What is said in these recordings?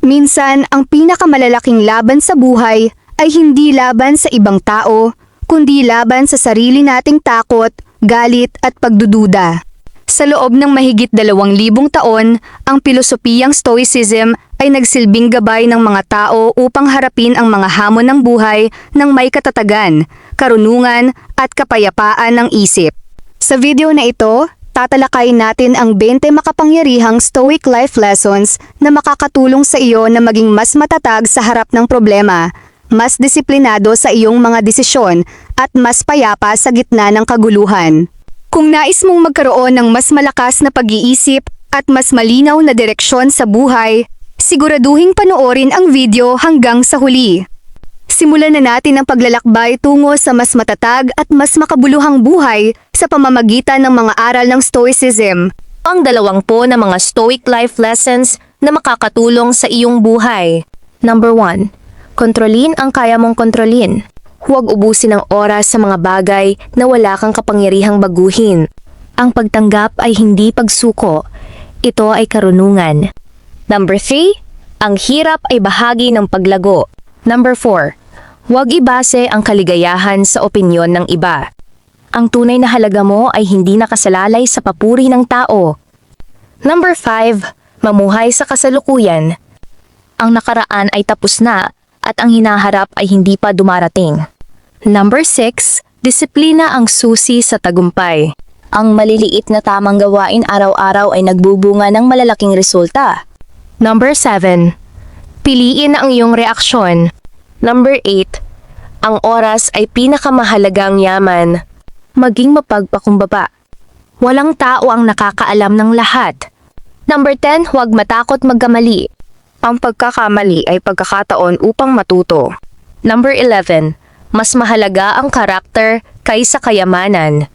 Minsan, ang pinakamalalaking laban sa buhay ay hindi laban sa ibang tao, kundi laban sa sarili nating takot, galit at pagdududa. Sa loob ng mahigit 2,000 taon, ang pilosopiyang Stoicism ay nagsilbing gabay ng mga tao upang harapin ang mga hamon ng buhay ng may katatagan, karunungan at kapayapaan ng isip. Sa video na ito, tatalakayin natin ang 20 makapangyarihang Stoic life lessons na makakatulong sa iyo na maging mas matatag sa harap ng problema, mas disiplinado sa iyong mga desisyon, at mas payapa sa gitna ng kaguluhan. Kung nais mong magkaroon ng mas malakas na pag-iisip at mas malinaw na direksyon sa buhay, siguraduhing panoorin ang video hanggang sa huli. Simulan na natin ang paglalakbay tungo sa mas matatag at mas makabuluhang buhay sa pamamagitan ng mga aral ng Stoicism. Ang 20 na mga Stoic life lessons na makakatulong sa iyong buhay. Number 1. Kontrolin ang kaya mong kontrolin. Huwag ubusin ang oras sa mga bagay na wala kang kapangyarihang baguhin. Ang pagtanggap ay hindi pagsuko. Ito ay karunungan. Number 3. Ang hirap ay bahagi ng paglago. Number 4. Huwag ibase ang kaligayahan sa opinyon ng iba. Ang tunay na halaga mo ay hindi nakasalalay sa papuri ng tao. Number 5. Mamuhay sa kasalukuyan. Ang nakaraan ay tapos na at ang hinaharap ay hindi pa dumarating. Number 6. Disiplina ang susi sa tagumpay. Ang maliliit na tamang gawain araw-araw ay nagbubunga ng malalaking resulta. Number 7. Piliin ang iyong reaksyon. Number 8. Ang oras ay pinakamahalagang yaman. Maging mapagpakumbaba. Walang tao ang nakakaalam ng lahat. Number 10. Huwag matakot magkamali. Ang pagkakamali ay pagkakataon upang matuto. Number 11. Mas mahalaga ang karakter kaysa kayamanan.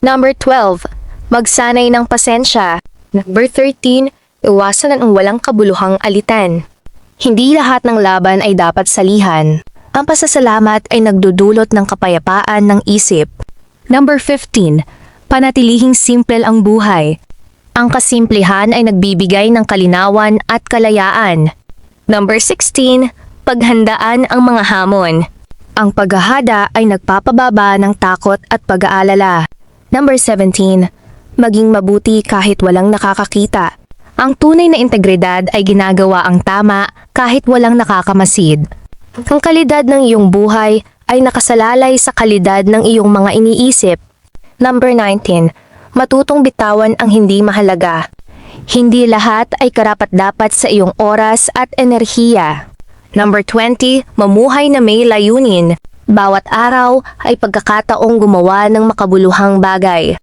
Number 12. Magsanay ng pasensya. Number 13. Iwasan ang walang kabuluhang alitan. Hindi lahat ng laban ay dapat salihan. Ang pasasalamat ay nagdudulot ng kapayapaan ng isip. Number 15. Panatilihing simple ang buhay. Ang kasimplihan ay nagbibigay ng kalinawan at kalayaan. Number 16. Paghandaan ang mga hamon. Ang paghahada ay nagpapababa ng takot at pag-aalala. Number 17. Maging mabuti kahit walang nakakakita. Ang tunay na integridad ay ginagawa ang tama kahit walang nakakamasid. Ang kalidad ng iyong buhay ay nakasalalay sa kalidad ng iyong mga iniisip. Number 19. Matutong bitawan ang hindi mahalaga. Hindi lahat ay karapat-dapat sa iyong oras at enerhiya. Number 20. Mamuhay na may layunin. Bawat araw ay pagkakataong gumawa ng makabuluhang bagay.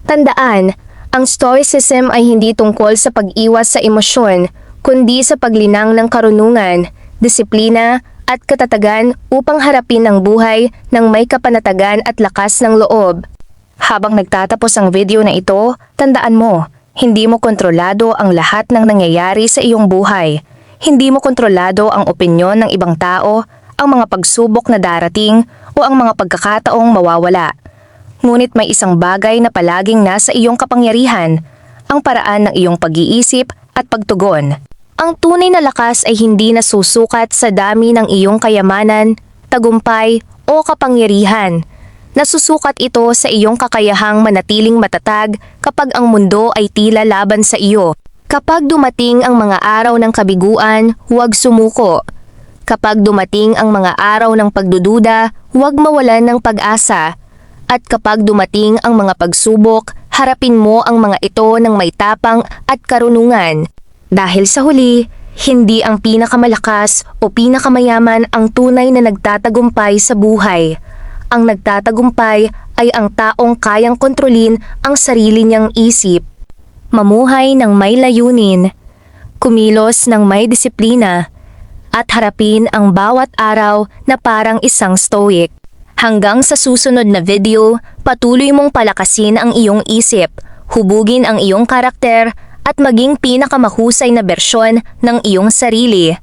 Tandaan, ang Stoicism ay hindi tungkol sa pag-iwas sa emosyon, kundi sa paglinang ng karunungan, disiplina at katatagan upang harapin ang buhay ng may kapanatagan at lakas ng loob. Habang nagtatapos ang video na ito, tandaan mo, hindi mo kontrolado ang lahat ng nangyayari sa iyong buhay. Hindi mo kontrolado ang opinyon ng ibang tao, ang mga pagsubok na darating o ang mga pagkakataong mawawala. Ngunit may isang bagay na palaging nasa iyong kapangyarihan, ang paraan ng iyong pag-iisip at pagtugon. Ang tunay na lakas ay hindi nasusukat sa dami ng iyong kayamanan, tagumpay o kapangyarihan. Nasusukat ito sa iyong kakayahang manatiling matatag kapag ang mundo ay tila laban sa iyo. Kapag dumating ang mga araw ng kabiguan, huwag sumuko. Kapag dumating ang mga araw ng pagdududa, huwag mawalan ng pag-asa. At kapag dumating ang mga pagsubok, harapin mo ang mga ito ng may tapang at karunungan. Dahil sa huli, hindi ang pinakamalakas o pinakamayaman ang tunay na nagtatagumpay sa buhay. Ang nagtatagumpay ay ang taong kayang kontrolin ang sarili niyang isip. Mamuhay ng may layunin, kumilos ng may disiplina, at harapin ang bawat araw na parang isang stoic. Hanggang sa susunod na video, patuloy mong palakasin ang iyong isip, hubugin ang iyong karakter, at maging pinakamahusay na bersyon ng iyong sarili.